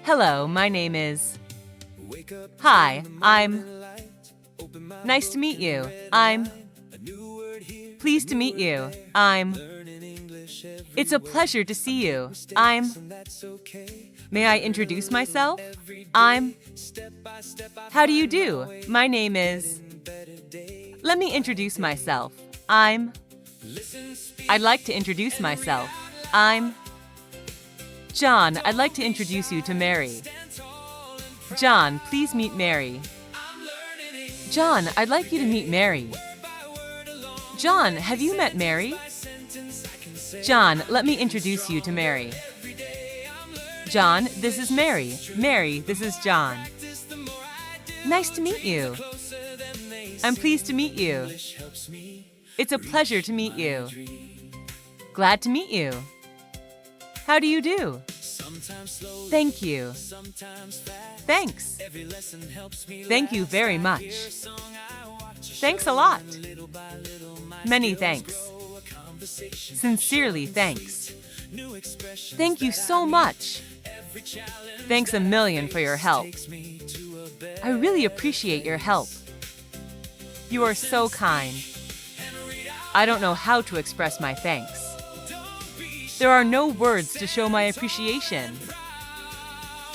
Hello, my name is... Hi, I'm... Nice to meet you. I'm... Pleased to meet you. I'm... It's a pleasure to see you. I'm... May I introduce myself? I'm... How do you do? My name is... Let me introduce myself. I'm... I'd like to introduce myself. I'm... John, I'd like to introduce you to Mary. John, please meet Mary. John, I'd like you to meet Mary. John, have you met Mary? John, let me introduce you to Mary. John, this is Mary. Mary, this is John. Nice to meet you. I'm pleased to meet you. It's a pleasure to meet you. Glad to meet you. How do you do? Thank you. Thanks. Thank you very much. Thanks a lot. Many thanks. Sincerely thanks. Thank you so much. Thanks a million for your help. I really appreciate your help. You are so kind. I don't know how to express my thanks. There are no words to show my appreciation.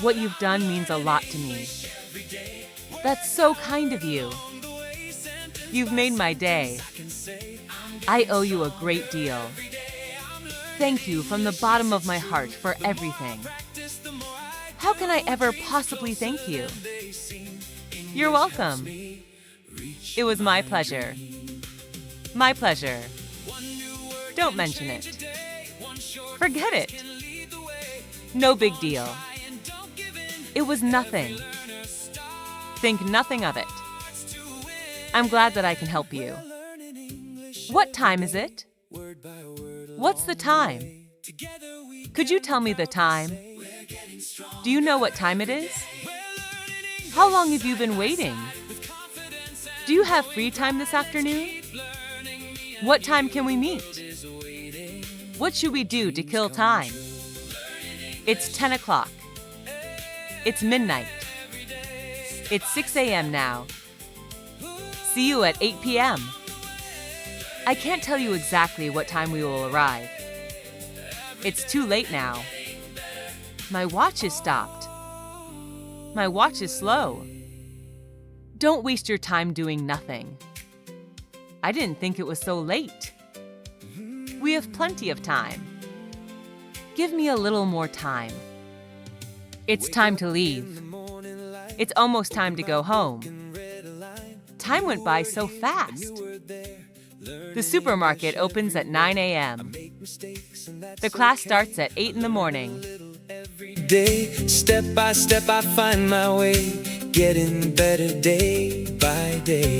What you've done means a lot to me. That's so kind of you. You've made my day. I owe you a great deal. Thank you from the bottom of my heart for everything. How can I ever possibly thank you? You're welcome. It was my pleasure. My pleasure. Don't mention it. Forget it. No big deal. It was nothing. Think nothing of it. I'm glad that I can help you. What time is it? What's the time? Could you tell me the time? Do you know what time it is? How long have you been waiting? Do you have free time this afternoon? What time can we meet? What should we do to kill time? It's 10 o'clock. It's midnight. It's 6 a.m. now. See you at 8 p.m. I can't tell you exactly what time we will arrive. It's too late now. My watch is stopped. My watch is slow. Don't waste your time doing nothing. I didn't think it was so late. We have plenty of time. Give me a little more time. It's time to leave. It's almost time to go home. Time went by so fast. The supermarket opens at 9 a.m. The class starts at 8 in the morning. Every day, step by step, I find my way, getting better day by day.